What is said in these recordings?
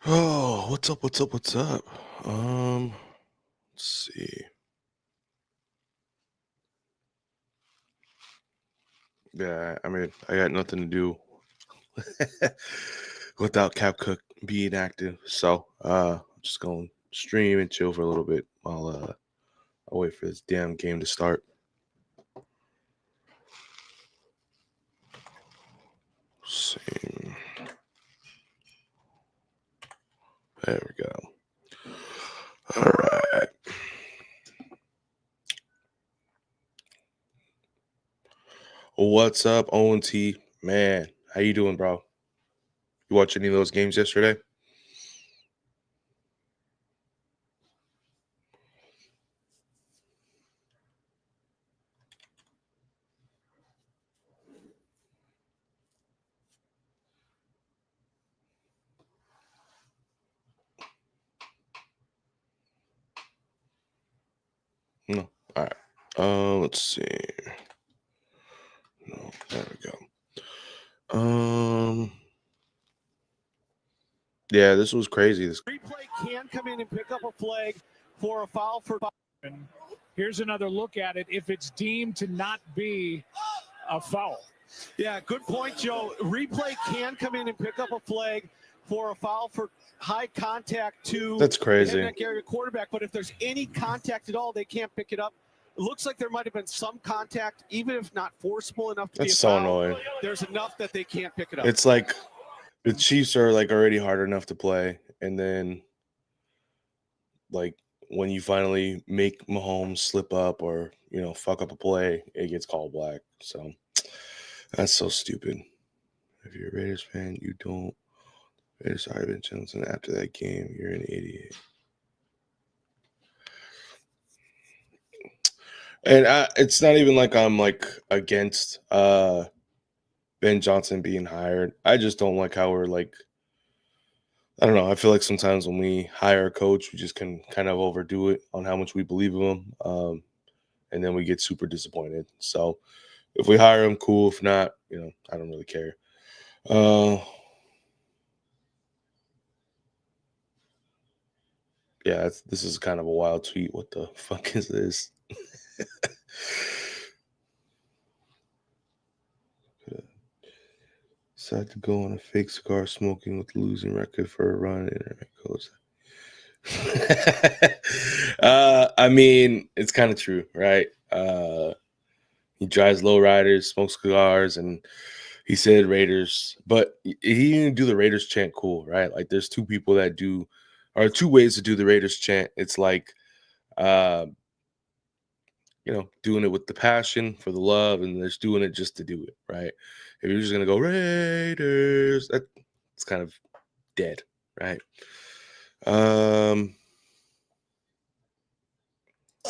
Oh, what's up? What's up? What's up? Let's see. Yeah, I mean, I got nothing to do without Cap Cook being active, so just gonna stream and chill for a little bit while I wait for this damn game to start. Let's see. There we go. All right. What's up, ONT? Man, how you doing, bro? You watch any of those games yesterday? No. All right. Let's see. No, there we go. Yeah, this was crazy. This replay can come in and pick up a flag for a foul for. And here's another look at it if it's deemed to not be a foul. Yeah, good point, Joe. Replay can come in and pick up a flag for a foul for high contact to That's crazy. the head neck area quarterback. But if there's any contact at all, they can't pick it up. It looks like there might have been some contact, even if not forcible enough to be a That's so foul. annoying. There's enough that they can't pick it up. It's like the Chiefs are like already hard enough to play, and then like when you finally make Mahomes slip up or fuck up a play, it gets called black. So that's so stupid. If you're a Raiders fan, you don't. Raiders sorry, Ben Johnson. After that game, you're an idiot. And it's not even like I'm like against Ben Johnson being hired. I just don't like how we're like, I don't know. I feel like sometimes when we hire a coach, we just can kind of overdo it on how much we believe in him. And then we get super disappointed. So if we hire him, cool. If not, I don't really care. Yeah, this is kind of a wild tweet. What the fuck is this? Decided to go on a fake cigar smoking with losing record for a run. Internet goes. I mean, it's kind of true, right? He drives lowriders, smokes cigars, and he said Raiders, but he didn't do the Raiders chant cool, right? Like there's two people that do, or two ways to do the Raiders chant. It's like, doing it with the passion for the love, and there's doing it just to do it, right? If you're just gonna go Raiders, it's kind of dead, right? As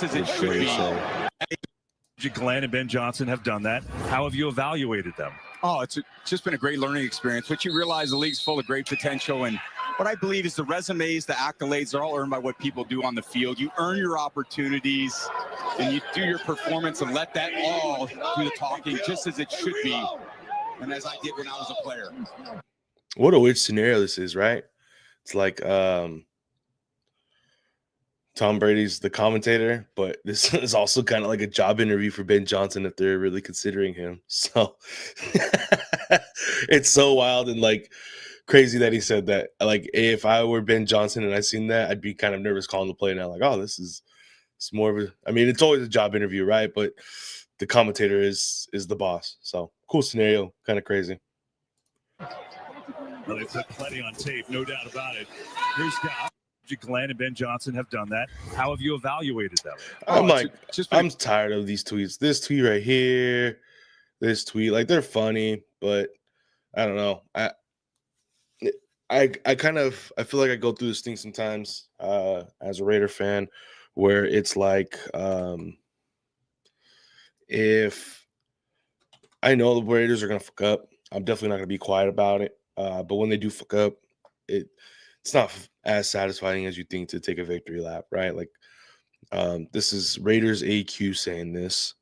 it should be. Glenn and Ben Johnson have done that. How have you evaluated them? Oh, it's just been a great learning experience. What you realize, the league's full of great potential, and what I believe is the resumes, the accolades, they're all earned by what people do on the field. You earn your opportunities, and you do your performance, and let that all do the talking, just as it should be, and as I did when I was a player. What a weird scenario this is, right? It's like Tom Brady's the commentator, but this is also kind of like a job interview for Ben Johnson if they're really considering him. So it's so wild and like crazy that he said that. Like if I were Ben Johnson and I seen that, I'd be kind of nervous calling the play now. Like, oh, it's more of a. I mean, it's always a job interview, right? But the commentator is the boss. So cool scenario, kind of crazy. Well, they put plenty on tape, no doubt about it. Here's God. Glenn and Ben Johnson have done that. How have you evaluated them? I'm tired of these tweets. This tweet right here, this tweet, like they're funny, but I don't know. I feel like I go through this thing sometimes as a Raider fan, where it's like if I know the Raiders are gonna fuck up, I'm definitely not gonna be quiet about it. But when they do fuck up, it's not as satisfying as you think to take a victory lap, right? Like this is Raiders AQ saying this,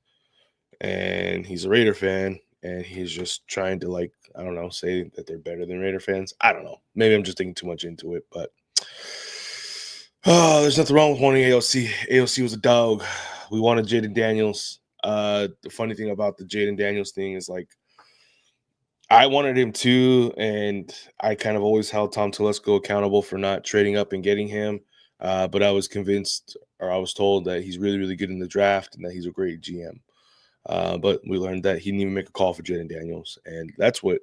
and he's a Raider fan, and he's just trying to, like, I don't know, say that they're better than Raider fans. I don't know. Maybe I'm just thinking too much into it, but there's nothing wrong with wanting AOC. AOC was a dog. We wanted Jaden Daniels. The funny thing about the Jaden Daniels thing is, like, I wanted him too, and I kind of always held Tom Telesco accountable for not trading up and getting him. But I was convinced, or I was told, that he's really, really good in the draft and that he's a great GM. But we learned that he didn't even make a call for Jaden Daniels, and that's what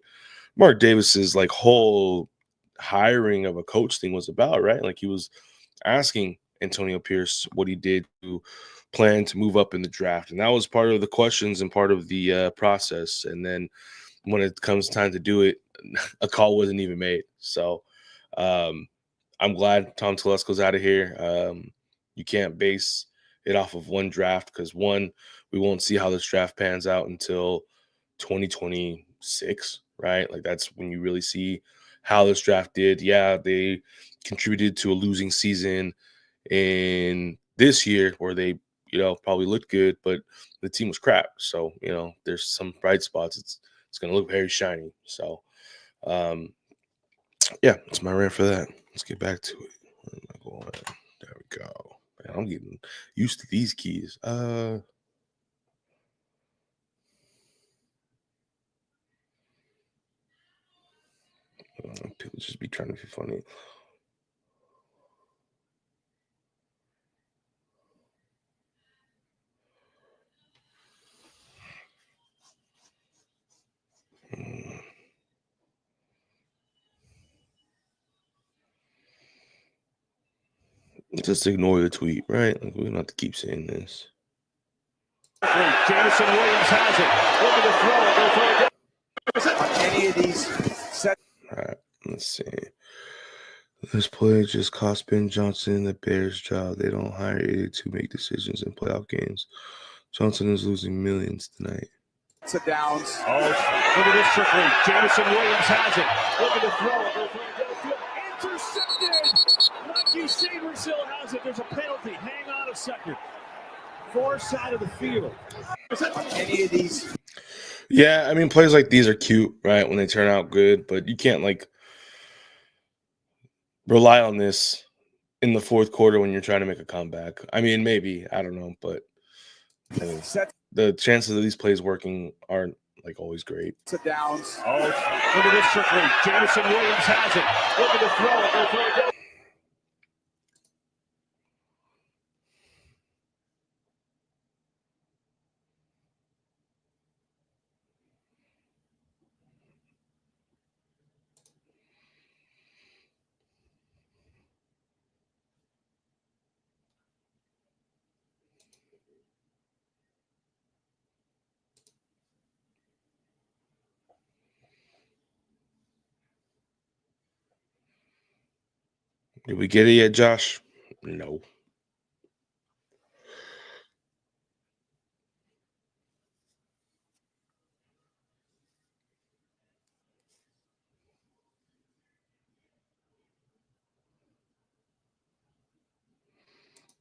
Mark Davis's, like, whole hiring of a coach thing was about, right? Like, he was asking Antonio Pierce what he did to plan to move up in the draft, and that was part of the questions and part of the process. And then when it comes time to do it, a call wasn't even made. So I'm glad Tom Telesco's out of here. You can't base it off of one draft because, one, we won't see how this draft pans out until 2026, right? Like, that's when you really see how this draft did. Yeah, they contributed to a losing season in this year where they, probably looked good, but the team was crap. So, there's some bright spots. It's going to look very shiny. So, yeah, that's my rant for that. Let's get back to it. Where am I going? There we go. Man, I'm getting used to these keys. People just be trying to be funny. Just ignore the tweet, right? Like, we don't have to keep saying this. Jameson Williams has it. Looking to throw it. On any of these sets. All right, let's see. This play just cost Ben Johnson the Bears' job. They don't hire idiots to make decisions in playoff games. Johnson is losing millions tonight. To downs. Oh, look at this trickery. Jameson Williams has it. Looking to throw it. Intercepted. Lucky Sabersill has it. There's a penalty. Hang on a second. Far side of the field. On any of these. Yeah, I mean, plays like these are cute, right, when they turn out good, but you can't, like, rely on this in the fourth quarter when you're trying to make a comeback. I mean, maybe, I don't know, but I mean, the chances of these plays working aren't, like, always great. To downs. Oh, look at this trickery. Jameson Williams has it. Looking to throw it. They'll throw it down. Did we get it yet, Josh? No.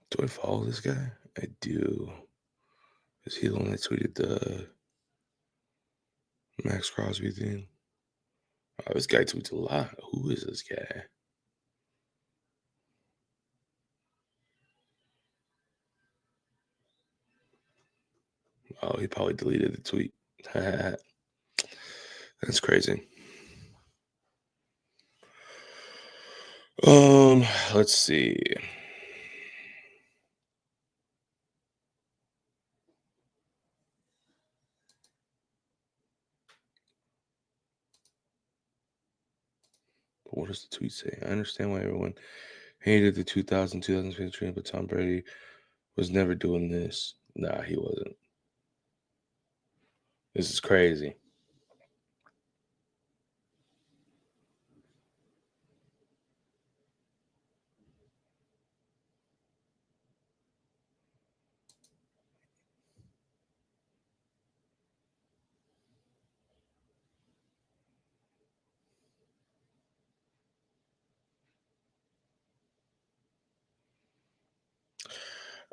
Do I follow this guy? I do. Is he the one that tweeted the Max Crosby thing? Oh, this guy tweets a lot. Who is this guy? Oh, he probably deleted the tweet. That's crazy. Let's see. But what does the tweet say? I understand why everyone hated the 2015 but Tom Brady was never doing this. Nah, he wasn't. This is crazy.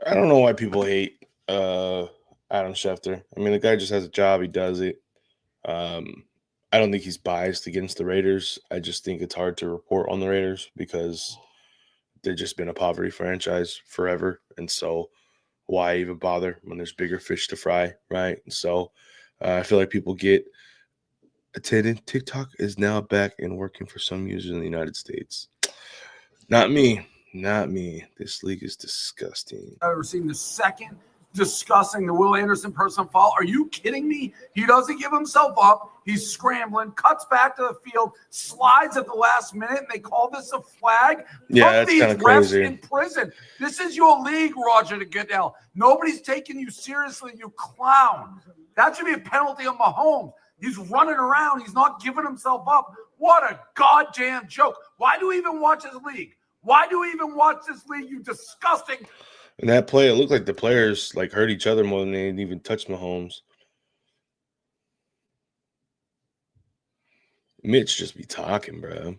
I don't know why people hate Adam Schefter. I mean, the guy just has a job. He does it. I don't think he's biased against the Raiders. I just think it's hard to report on the Raiders because they've just been a poverty franchise forever. And so why even bother when there's bigger fish to fry, right? And so I feel like people get attended. TikTok is now back and working for some users in the United States. Not me. Not me. This league is disgusting. I've ever seen the second discussing the Will Anderson personal foul. Are you kidding me? He doesn't give himself up. He's scrambling, cuts back to the field, slides at the last minute, and they call this a flag. Yeah, Put that's these kind of refs crazy. in prison. This is your league, Roger Goodell. Nobody's taking you seriously, you clown. That should be a penalty on Mahomes. He's running around. He's not giving himself up. What a goddamn joke. Why do we even watch this league? Why do we even watch this league, you disgusting? In that play, it looked like the players like hurt each other more than they even touched Mahomes. Mitch just be talking, bro.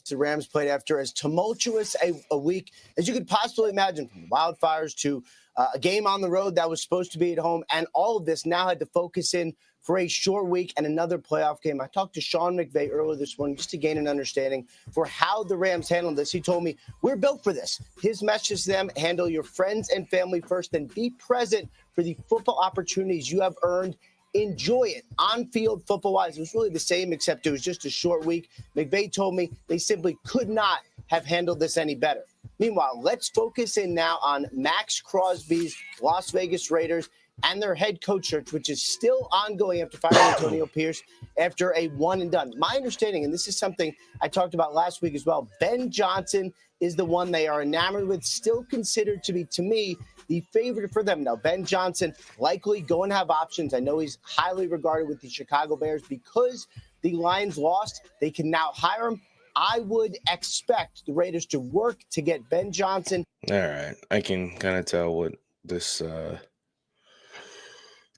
The Rams played after as tumultuous a week as you could possibly imagine, from wildfires to a game on the road that was supposed to be at home. And all of this now had to focus in for a short week and another playoff game. I talked to Sean McVay earlier this morning just to gain an understanding for how the Rams handled this. He told me, we're built for this. His message to them, handle your friends and family first and be present for the football opportunities you have earned. Enjoy it. On-field, football-wise, it was really the same, except it was just a short week. McVay told me they simply could not have handled this any better. Meanwhile, let's focus in now on Max Crosby's Las Vegas Raiders and their head coach search, which is still ongoing after firing Antonio Pierce after a one-and-done. My understanding, and this is something I talked about last week as well, Ben Johnson is the one they are enamored with, still considered to be, to me, the favorite for them. Now, Ben Johnson likely going to have options. I know he's highly regarded with the Chicago Bears because the Lions lost. They can now hire him. I would expect the Raiders to work to get Ben Johnson. All right. I can kind of tell what this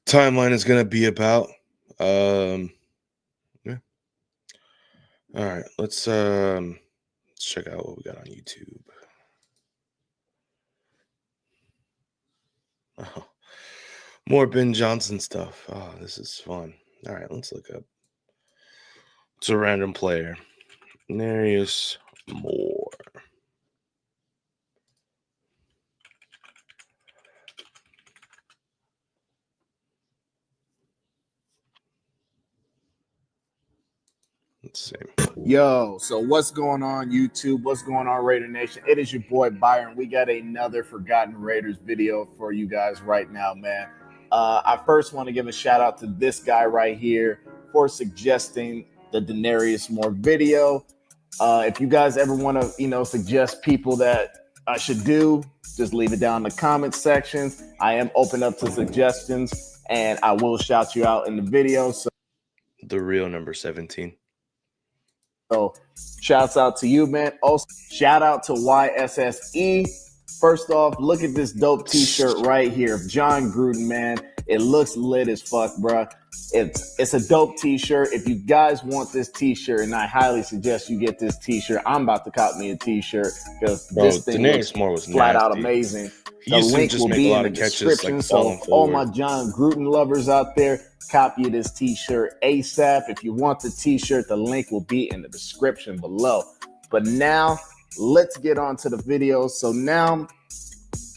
timeline is going to be about. Yeah. All right. Let's check out what we got on YouTube. Oh, more Ben Johnson stuff. Oh, this is fun. All right, let's look up. It's a random player. Denarius Moore. Let's see. Yo, so what's going on YouTube? What's going on Raider Nation? It is your boy Byron. We got another Forgotten Raiders video for you guys right now, man. I first want to give a shout out to this guy right here for suggesting the Denarius Moore video. If you guys ever want to, suggest people that I should do, just leave it down in the comment section. I am open up to suggestions, and I will shout you out in the video. So The real number 17. So shouts out to you, man. Also, shout out to YSSE. First off, look at this dope t-shirt right here of John Gruden, man. It looks lit as fuck, bro. It's a dope t-shirt. If you guys want this t-shirt, and I highly suggest you get this t-shirt, I'm about to cop me a t-shirt because this thing looks Denarius Moore was flat out nasty. amazing. He The used to link just will make be a lot in of the catches, description. like So falling all forward. my John Gruden lovers out there, copy this t-shirt ASAP. If you want the t-shirt, the link will be in the description below. But now let's get on to the video. So now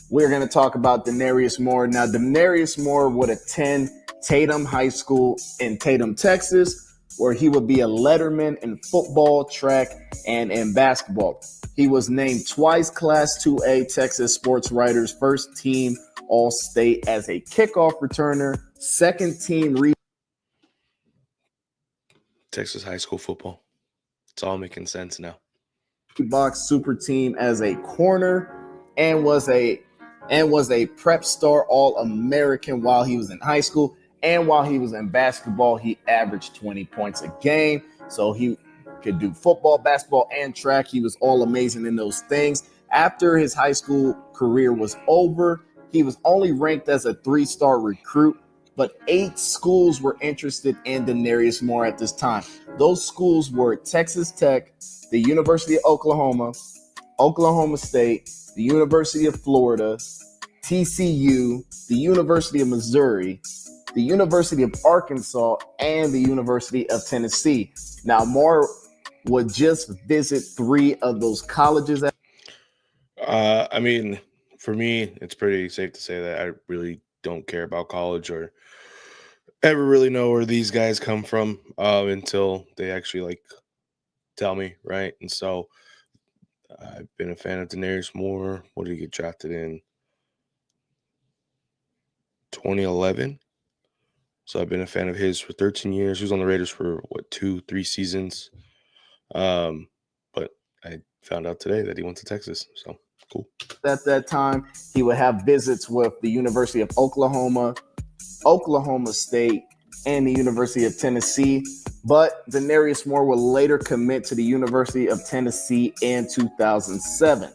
we're going to talk about Denarius Moore. Now, Denarius Moore would attend Tatum High School in Tatum, Texas, where he would be a letterman in football, track, and in basketball. He was named twice Class 2A Texas Sports Writers First Team All-State as a kickoff returner, second team Texas high school football. It's all making sense now. Reebok Super Team as a corner, and was a prep star All-American while he was in high school. And while he was in basketball, he averaged 20 points a game. So he could do football, basketball, and track. He was all amazing in those things. After his high school career was over, he was only ranked as a 3-star recruit, but 8 schools were interested in Denarius Moore at this time. Those schools were Texas Tech, the University of Oklahoma, Oklahoma State, the University of Florida, TCU, the University of Missouri, the University of Arkansas, and the University of Tennessee. Now, Moore would just visit 3 of those colleges. I mean, for me, it's pretty safe to say that I really don't care about college or ever really know where these guys come from until they actually like tell me, right? And so I've been a fan of Denarius Moore. What did he get drafted in? 2011. So I've been a fan of his for 13 years. He was on the Raiders for 2-3 seasons. But I found out today that he went to Texas. So cool. At that time, he would have visits with the University of Oklahoma, Oklahoma State, and the University of Tennessee. But Denarius Moore would later commit to the University of Tennessee in 2007.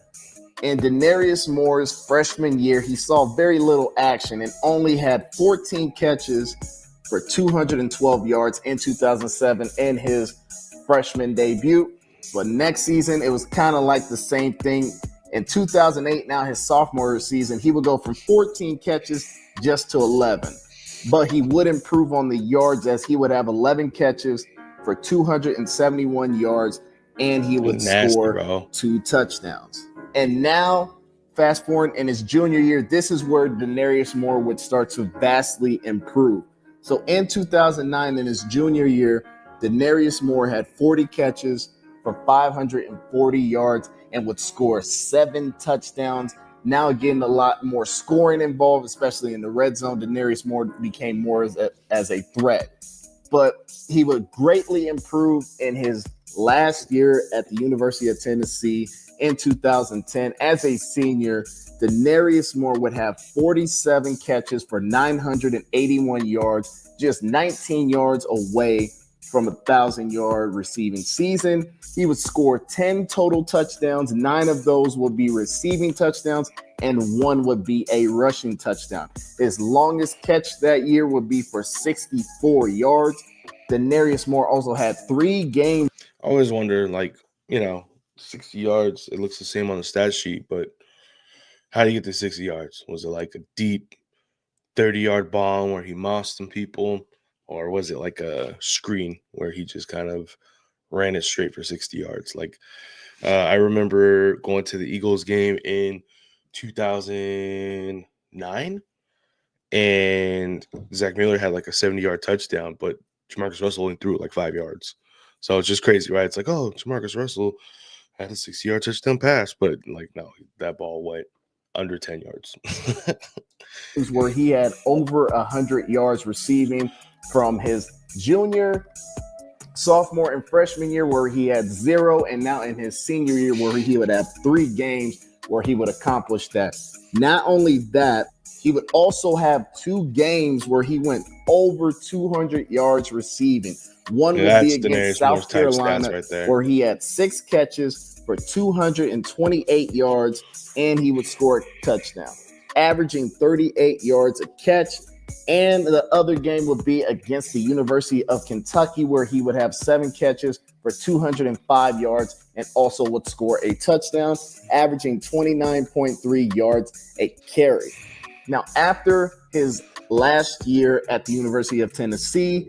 In Denarius Moore's freshman year, he saw very little action and only had 14 catches for 212 yards in 2007 in his freshman debut. But next season, it was kind of like the same thing. In 2008, now his sophomore season, he would go from 14 catches just to 11. But he would improve on the yards as he would have 11 catches for 271 yards, and he would score 2 touchdowns. And now, fast forward in his junior year, this is where Denarius Moore would start to vastly improve. So in 2009, in his junior year, Denarius Moore had 40 catches for 540 yards and would score 7 touchdowns. Now getting a lot more scoring involved, especially in the red zone. Denarius Moore became more as a threat. But he would greatly improve in his last year at the University of Tennessee in 2010. As a senior, Denarius Moore would have 47 catches for 981 yards, just 19 yards away from a 1,000-yard receiving season. He would score 10 total touchdowns. 9 of those would be receiving touchdowns, and 1 would be a rushing touchdown. His longest catch that year would be for 64 yards. Denarius Moore also had 3 games. I always wonder, 60 yards, it looks the same on the stat sheet, but how do you get to 60 yards? Was it like a deep 30-yard bomb where he mossed some people? Or was it like a screen where he just kind of ran it straight for 60 yards? I remember going to the Eagles game in 2009, and Zach Miller had like a 70-yard touchdown, but Jamarcus Russell only threw it like 5 yards. So it's just crazy, right? It's like, oh, Jamarcus Russell had a 60-yard touchdown pass, but no, that ball went under 10 yards. Where he had over 100 yards receiving from his junior, sophomore, and freshman year where he had 0, and now in his senior year where he would have 3 games where he would accomplish that. Not only that, he would also have 2 games where he went over 200 yards receiving. One would be against South Carolina, where he had 6 catches for 228 yards, and he would score a touchdown, averaging 38 yards a catch. And the other game would be against the University of Kentucky, where he would have 7 catches for 205 yards and also would score a touchdown, averaging 29.3 yards a carry. Now, after his last year at the University of Tennessee,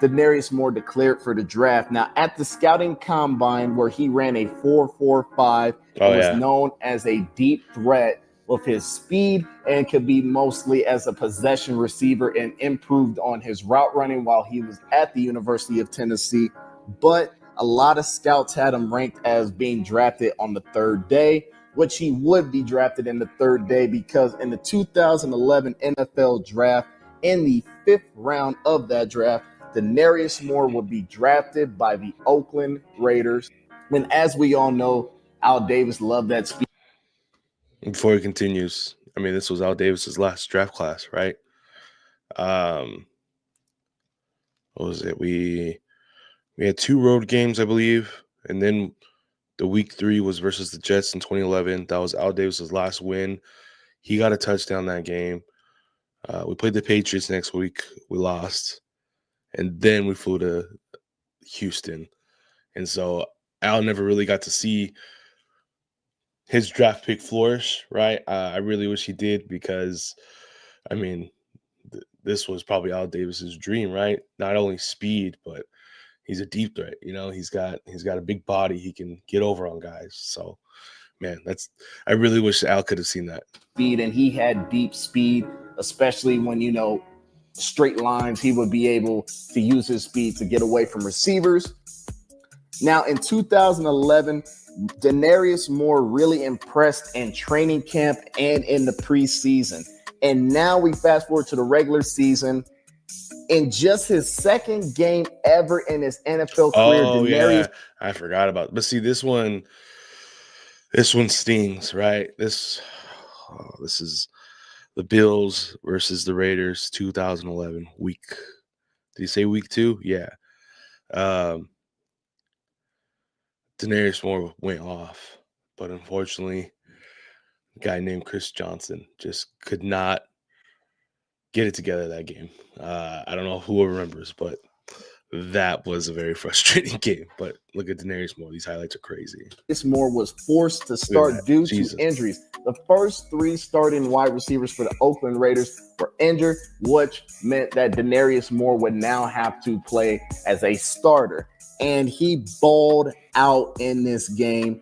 Denarius Moore declared for the draft. Now, at the scouting combine, where he ran a 4.45, was known as a deep threat with his speed and could be mostly as a possession receiver, and improved on his route running while he was at the University of Tennessee. But a lot of scouts had him ranked as being drafted on the 3rd day, which he would be drafted in the 3rd day because in the 2011 NFL draft, in the 5th round of that draft, Denarius Moore would be drafted by the Oakland Raiders. And as we all know, Al Davis loved that speed. Before he continues, this was Al Davis's last draft class, right? What was it? We had 2 road games, I believe, and then the week 3 was versus the Jets in 2011. That was Al Davis's last win. He got a touchdown that game. We played the Patriots next week. We lost, and then we flew to Houston, and so Al never really got to see his draft pick flourish, right? I really wish he did because, I mean, this was probably Al Davis's dream, right? Not only speed, but he's a deep threat. You know, he's got a big body. He can get over on guys. So, man, I really wish Al could have seen that. Speed, and he had deep speed, especially when, you know, straight lines, he would be able to use his speed to get away from receivers. Now, in 2011, Denarius Moore really impressed in training camp and in the preseason. And now we fast forward to the regular season. In just his second game ever in his NFL career, Denarius. Yeah, I forgot about it. But see, this one stings, right? This is the Bills versus the Raiders, 2011 week. Did you say week 2? Yeah. Denarius Moore went off, but unfortunately, a guy named Chris Johnson just could not get it together that game. I don't know who remembers, but that was a very frustrating game. But look at Denarius Moore. These highlights are crazy. Denarius Moore was forced to start due to injuries. The first 3 starting wide receivers for the Oakland Raiders were injured, which meant that Denarius Moore would now have to play as a starter. And he balled out in this game.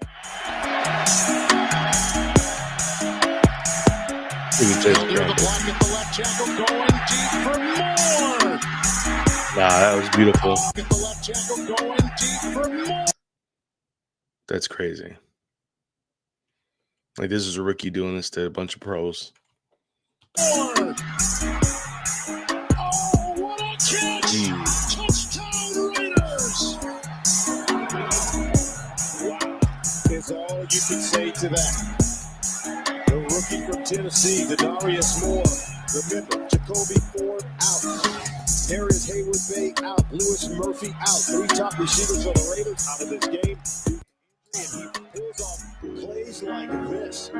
That was beautiful. That's crazy. Like, this is a rookie doing this to a bunch of pros. Oh, what a catch! Touchdown Raiders! Wow, is all you can say to that. The rookie from Tennessee, Denarius Moore. Remember, Jacoby Ford out. Darius Hayward-Bay out. Lewis Murphy out. 3 top receivers for the Raiders out of this game. And he pulls off plays like this.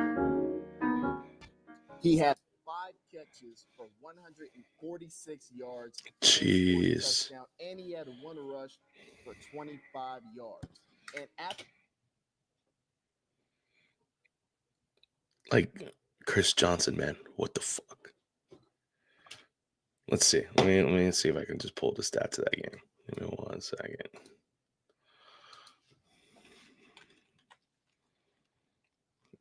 He had 5 catches for 146 yards. Jeez. Touchdown, and he had 1 rush for 25 yards. And after Chris Johnson, man, what the fuck? Let's see. Let me see if I can just pull the stats of that game. Give me 1 second.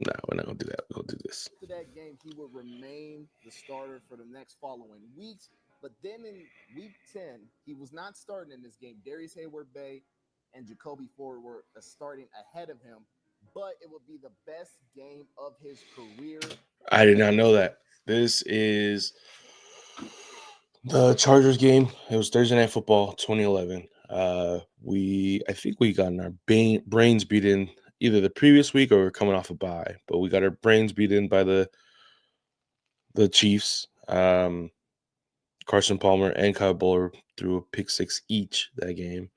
No, we're not gonna do that. We'll do this. After that game, he would remain the starter for the next following weeks. But then in week 10, he was not starting in this game. Darius Hayward-Bay and Jacoby Ford were starting ahead of him. But it would be the best game of his career. I did not know that. This is the Chargers game. It was Thursday Night Football, 2011. I think we got our brains beaten either the previous week or we're coming off a bye, but we got our brains beaten by the Chiefs. Carson Palmer and Kyle Buller threw a pick 6 each that game.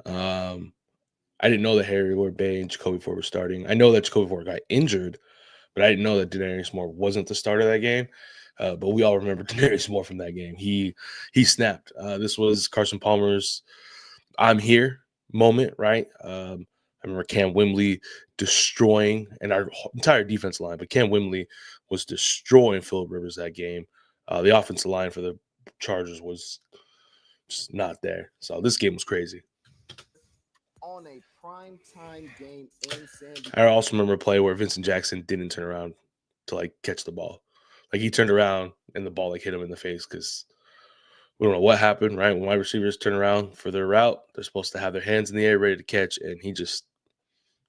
I didn't know that Hayward-Bay and Jacoby Ford were starting. I know that Jacoby Ford got injured, but I didn't know that Denarius Moore wasn't the starter of that game. But we all remember Denarius Moore from that game. He snapped. This was Carson Palmer's "I'm here" moment, right? I remember Cam Wembley destroying, and our entire defense line, but Cam Wembley was destroying Phillip Rivers that game. The offensive line for the Chargers was just not there. So this game was crazy. On a primetime game in San Diego. I also remember a play where Vincent Jackson didn't turn around to catch the ball. He turned around and the ball hit him in the face because we don't know what happened, right? When wide receivers turn around for their route, they're supposed to have their hands in the air ready to catch, and he just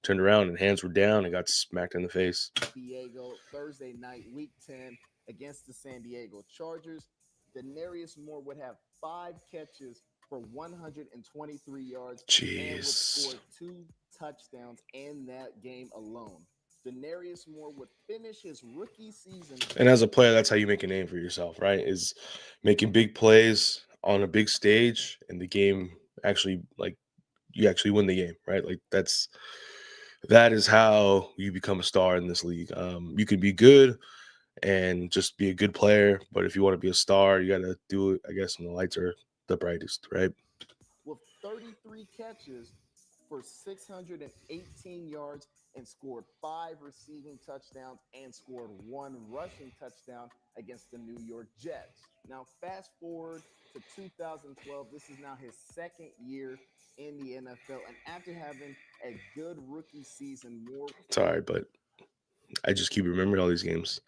turned around and hands were down and got smacked in the face. Diego, Thursday night, week 10 against the San Diego Chargers. Denarius Moore would have 5 catches for 123 yards. Jeez. And would score 2 touchdowns in that game alone. Denarius Moore would finish his rookie season. And as a player, that's how you make a name for yourself, right? Is making big plays on a big stage, and the game actually, you actually win the game, right? That is how you become a star in this league. You can be good and just be a good player, but if you want to be a star, you got to do it, I guess, when the lights are the brightest, right? With 33 catches for 618 yards and scored 5 receiving touchdowns and scored 1 rushing touchdown against the New York Jets. Now, fast forward to 2012. This is now his second year in the NFL. And after having a good rookie season, Moore. Sorry, but I just keep remembering all these games.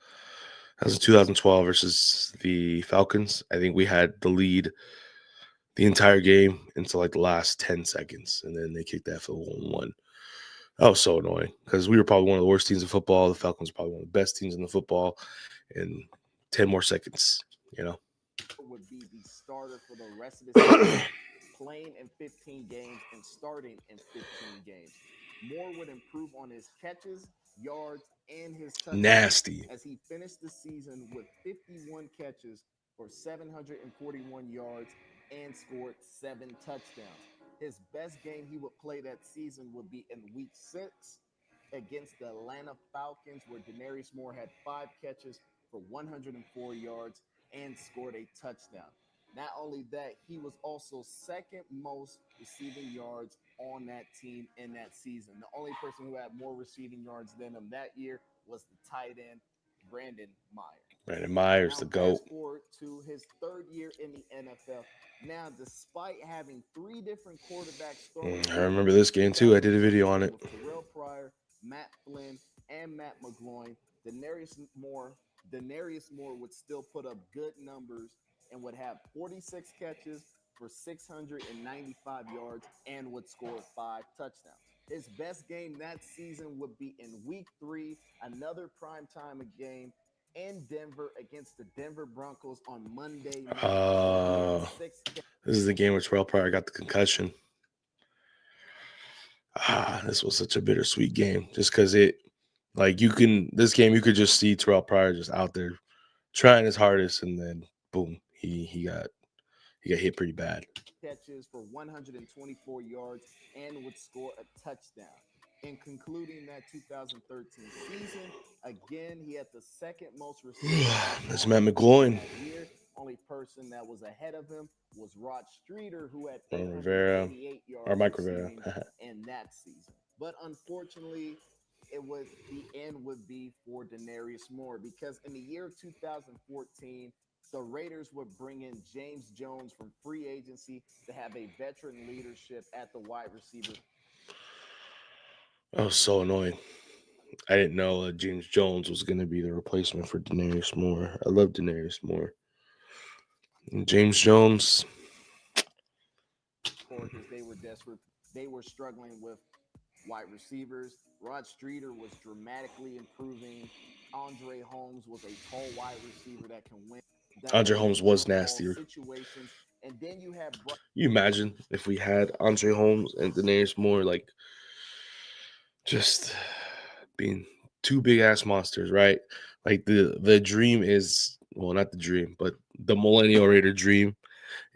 That was in 2012 versus the Falcons. I think we had the lead the entire game until like the last 10 seconds, and then they kicked that field goal and won. That was so annoying because we were probably one of the worst teams in football. The Falcons were probably one of the best teams in the football. And 10 more seconds, would be the starter for the rest of the season, playing in 15 games and starting in 15 games. Moore would improve on his catches, yards, and his touchdowns Nasty. as he finished the season with 51 catches for 741 yards and scored 7 touchdowns. His best game he would play that season would be in Week 6 against the Atlanta Falcons, where Denarius Moore had 5 catches for 104 yards and scored a touchdown. Not only that, he was also second most receiving yards on that team in that season. The only person who had more receiving yards than him that year was the tight end, Brandon Myers. Brandon Myers, the GOAT. Fast forward to his 3rd year in the NFL. Now, despite having 3 different quarterbacks starting, I remember this game too. I did a video on it. Terrell Pryor, Matt Flynn, and Matt McGloin. Denarius Moore would still put up good numbers and would have 46 catches for 695 yards and would score 5 touchdowns. His best game that season would be in Week 3, another primetime game in Denver against the Denver Broncos on Monday night. This is the game where Terrell Pryor got the concussion. This was such a bittersweet game just because this game you could just see Terrell Pryor just out there trying his hardest, and then boom, he got hit pretty bad. Catches for 124 yards and would score a touchdown. In concluding that 2013 season, again, he had the second most receiving. That's Matt McGloin. Only person that was ahead of him was Rod Streeter, who had Rivera, 88 yards or Mike Rivera in that season. But unfortunately, the end would be for Denarius Moore, because in the year 2014, the Raiders would bring in James Jones from free agency to have a veteran leadership at the wide receiver. That was so annoying. I didn't know James Jones was going to be the replacement for Denarius Moore. I love Denarius Moore. And James Jones. Because they were desperate. They were struggling with wide receivers. Rod Streeter was dramatically improving. Andre Holmes was a tall wide receiver that can win. Andre Holmes was nastier. And then you have. You imagine if we had Andre Holmes and Denarius Moore, just being 2 big ass monsters, right? Like the dream is, well, not the dream, but the Millennial Raider dream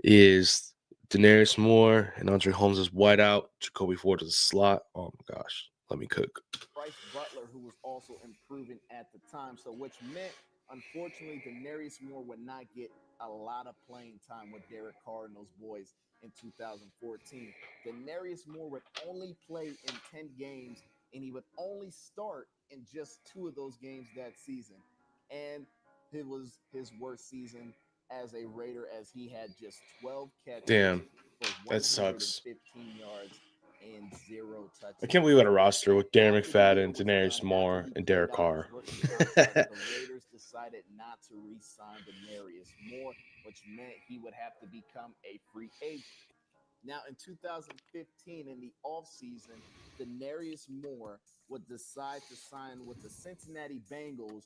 is Denarius Moore and Andre Holmes is wide out, Jacoby Ford is a slot. Oh my gosh, let me cook. Bryce Butler, who was also improving at the time, so which meant, unfortunately, Denarius Moore would not get a lot of playing time with Derek Carr and those boys in 2014. Denarius Moore would only play in 10 games, and he would only start in just 2 of those games that season. And it was his worst season as a Raider, as he had just 12 catches. Damn, for that sucks. 115 yards and 0 touchdowns. I can't believe we had a roster with Darren McFadden, Denarius Moore, and Derek Carr. The Raiders decided not to re-sign Denarius Moore, which meant he would have to become a free agent. Now, in 2015, in the offseason, Denarius Moore would decide to sign with the Cincinnati Bengals,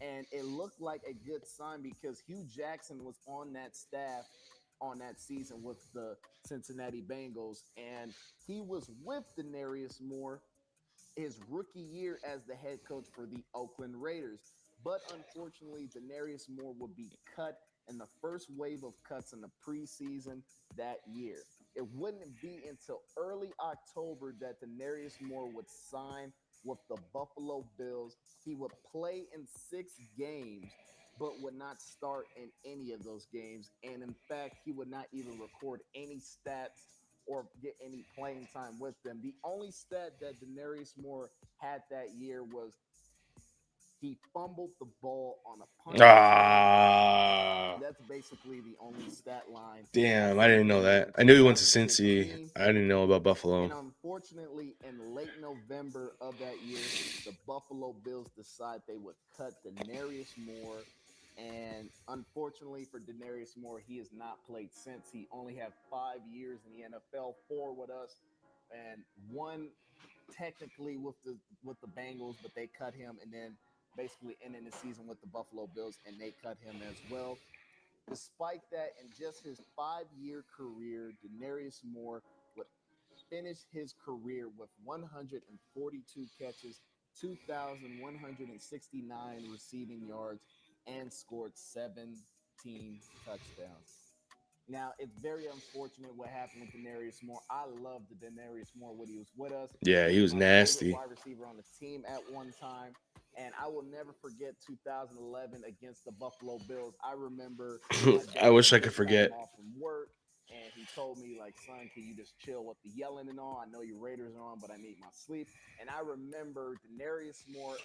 and it looked like a good sign because Hugh Jackson was on that staff on that season with the Cincinnati Bengals, and he was with Denarius Moore his rookie year as the head coach for the Oakland Raiders. But unfortunately, Denarius Moore would be cut in the first wave of cuts in the preseason that year. It wouldn't be until early October that Denarius Moore would sign with the Buffalo Bills. He would play in 6 games, but would not start in any of those games. And in fact, he would not even record any stats or get any playing time with them. The only stat that Denarius Moore had that year was he fumbled the ball on a punt. Ah, That's basically the only stat line. damn, I didn't know that. I knew he went to Cincy. I didn't know about Buffalo. And unfortunately, in late November of that year, the Buffalo Bills decided they would cut Denarius Moore. And unfortunately for Denarius Moore, he has not played since. He only had 5 years in the NFL, 4 with us, and 1 technically with the Bengals, but they cut him, and then basically ending the season with the Buffalo Bills, and they cut him as well. Despite that, in just his 5-year career, Denarius Moore would finish his career with 142 catches, 2,169 receiving yards, and scored 17 touchdowns. Now, it's very unfortunate what happened with Denarius Moore. I love the Denarius Moore when he was with us. Yeah, he was My nasty. favorite wide receiver on the team at one time. And I will never forget 2011 against the Buffalo Bills. I remember I wish I could forget. off from work, and he told me, like, son, can you just chill with the yelling and all? I know your Raiders are on, but I need my sleep. And I remember Denarius Moore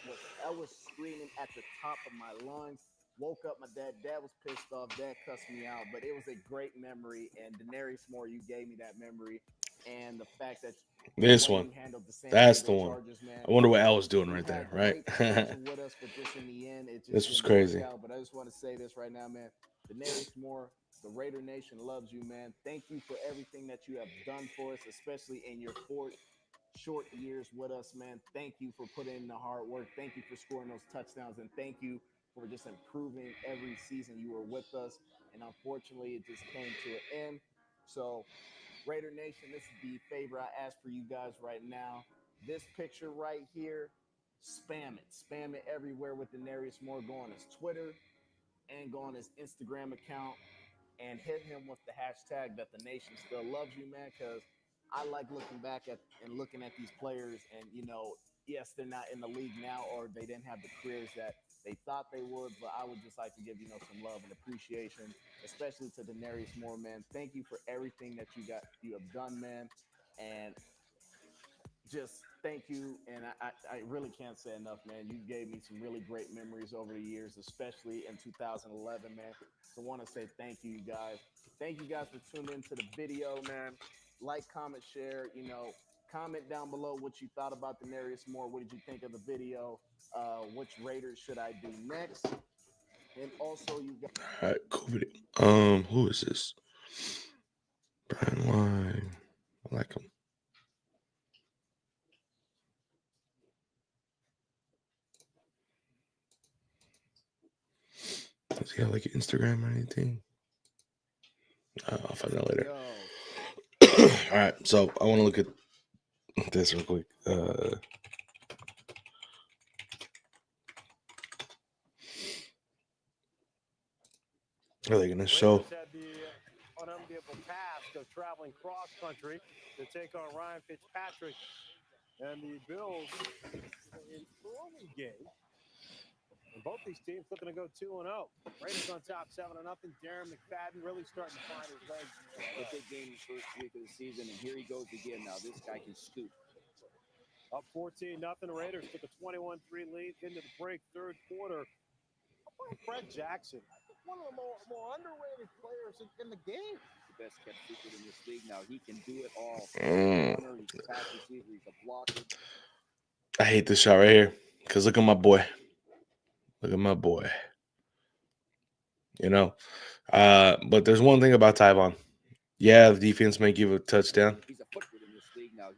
I was screaming at the top of my lungs. Woke up my dad. Dad was pissed off. Dad cussed me out. But it was a great memory. And Denarius Moore, you gave me that memory. And the fact that This one, that's the one. I wonder what Al was doing right there, right? with us, but just in the end, it just This was didn't work crazy. out. But I just want to say this right now, man. Denarius Moore, the Raider Nation loves you, man. Thank you for everything that you have done for us, especially in your 4 short years with us, man. Thank you for putting in the hard work. Thank you for scoring those touchdowns, and thank you for just improving every season you were with us. And unfortunately, it just came to an end. So, Raider Nation, this is the favor I ask for you guys right now. This picture right here, spam it. Spam it everywhere with Denarius Moore. Go on his Twitter and go on his Instagram account and hit him with the hashtag that the nation still loves you, man, because I like looking back at and looking at these players and, yes, they're not in the league now or they didn't have the careers that they thought they would, but I would just like to give, some love and appreciation, especially to Denarius Moore, man. Thank you for everything that you have done, man. And just thank you. And I really can't say enough, man. You gave me some really great memories over the years, especially in 2011, man. So I want to say thank you, guys. Thank you guys for tuning into the video, man. Like, comment, share, comment down below what you thought about Denarius Moore. What did you think of the video? Which Raiders should I do next? And also, you guys. All right, cool video. Who is this? Brian Line. I like him. Does he have like Instagram or anything? I'll find out later. All right, so I want to look at this real quick. Are they going to show? Had the unenviable task of traveling cross country to take on Ryan Fitzpatrick and the Bills in early game. And both these teams looking to go 2-0. Raiders on top 7-0. Darren McFadden really starting to find his legs. A big game the first week of the season, and here he goes again. Now this guy can scoop. Up 14-0. Raiders took a 21-3 lead into the break, third quarter. How about Fred Jackson? One of the more underrated players in the game. The best kept secret in this league. Now he can do it all. He's a runner, he's a pass receiver, he's a blocker. I hate this shot right here because look at my boy. Look at my boy. But there's one thing about Tyvon. Yeah, the defense may give a touchdown. He's a football in this league now.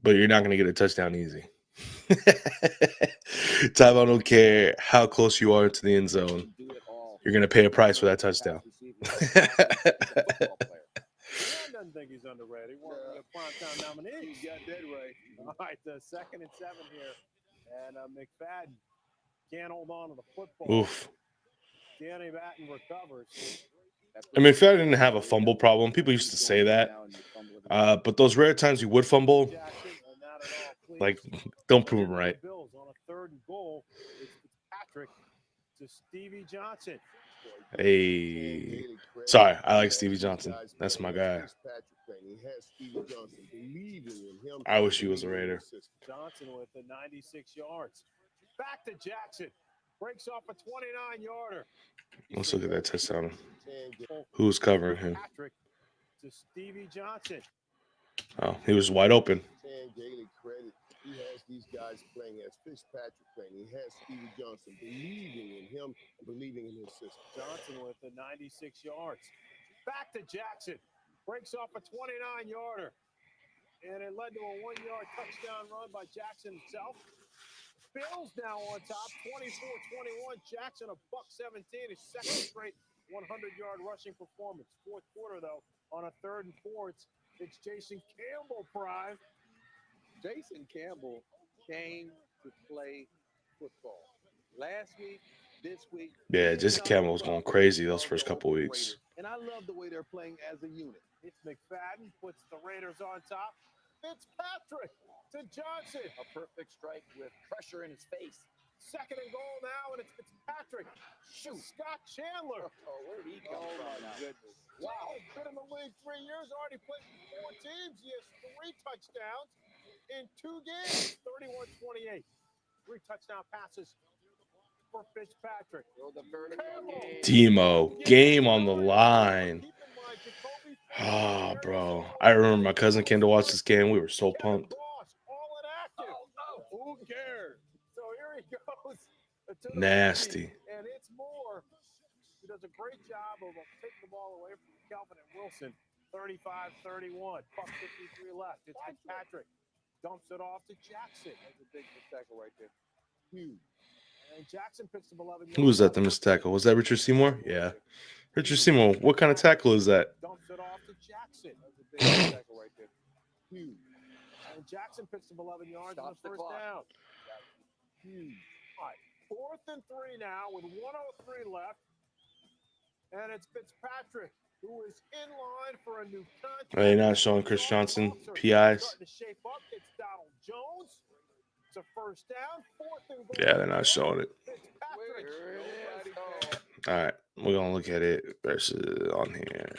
But you're not going to get a touchdown easy. Tyvon don't care how close you are to the end zone. You're going to pay a price for that touchdown. Doesn't think he's underrated. He won't be a primetime nominee. He's got dead right. All right, the 2nd and 7 here. And McFadden can't hold on to the football. Oof. Danny Batten recovers. I mean, McFadden didn't have a fumble problem. People used to say that. But those rare times you would fumble, like, don't prove him right. Bills on a 3rd and goal. It's Patrick to Stevie Johnson. Hey. Sorry, I like Stevie Johnson. That's my guy. I wish he was a Raider. Johnson with the 96 yards. Back to Jackson. Breaks off a 29-yarder. Let's look at that touchdown. Who's covering him? Patrick to Stevie Johnson. Oh, he was wide open. He has these guys playing as Fitzpatrick playing. He has Stevie Johnson believing in him and believing in his system. Johnson with the 96 yards. Back to Jackson. Breaks off a 29-yarder. And it led to a 1-yard touchdown run by Jackson himself. Bills now on top, 24-21. Jackson a $117, his second straight 100-yard rushing performance. Fourth quarter, though, on a 3rd and 4, it's Jason Campbell prime. Jason Campbell came to play football. Last week, this week. Yeah, Jason Campbell was going crazy those first couple weeks. And I love the way they're playing as a unit. It's McFadden, puts the Raiders on top. Fitzpatrick to Johnson. A perfect strike with pressure in his face. 2nd and goal now, and it's Fitzpatrick. Shoot. Scott Chandler. Oh, where did he come from? My goodness. Wow, been in the league 3 years, already played for 4 teams. He has 3 touchdowns in 2 games. 31-28. 3 touchdown passes for Fitzpatrick. Demo, game on the line. Oh, bro. I remember my cousin came to watch this game. We were so pumped. Who cares? So here he goes. Nasty. And it's Moore. He does a great job of taking the ball away from Calvin and Wilson. 35-31. Buck 53 left. It's Fitzpatrick. Dumps it off to Jackson. That's a big tackle right there. Huge. And Jackson picks up 11 yards. Who was that, the missed tackle? Was that Richard Seymour? Yeah. Richard Seymour, what kind of tackle is that? Dumps it off to Jackson. That's a big tackle right there. Huge. And Jackson picks up 11 yards on the first down. Huge. All right. 4th and 3 now with 1:03 left. And it's Fitzpatrick, who is in line for a new contract. Are they not showing Chris Johnson PIs? Starting to shape up. It's Donald Jones. It's a first down. 4th and goal. Yeah, they're not showing it. All right, we're going to look at it versus on here.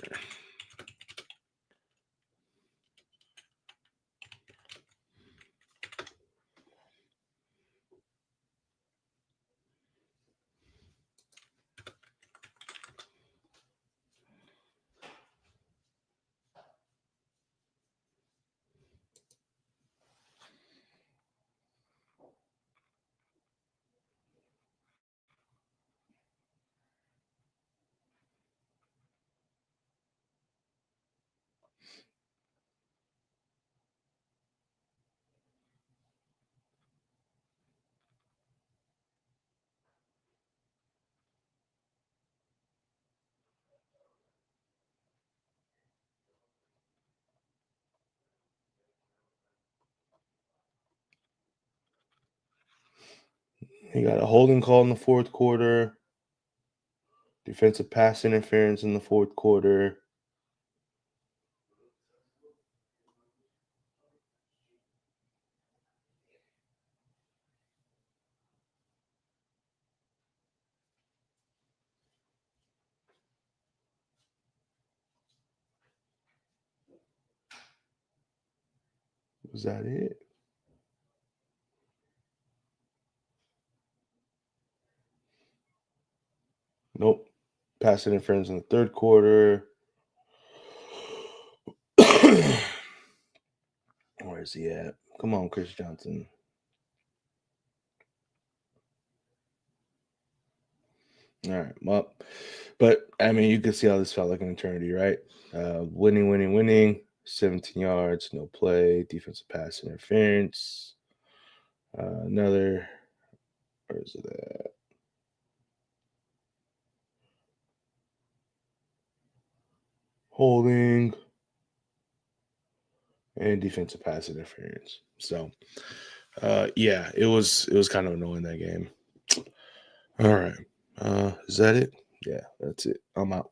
He got a holding call in the 4th quarter. Defensive pass interference in the 4th quarter. Was that it? Nope. Pass interference in the 3rd quarter. Where is he at? Come on, Chris Johnson. All right. Well, but, I mean, you can see how this felt like an eternity, right? Winning. 17 yards, no play. Defensive pass interference. Another. Where is it at? Holding and defensive pass interference. So, yeah, it was kind of annoying, that game. All right. Is that it? Yeah, that's it. I'm out.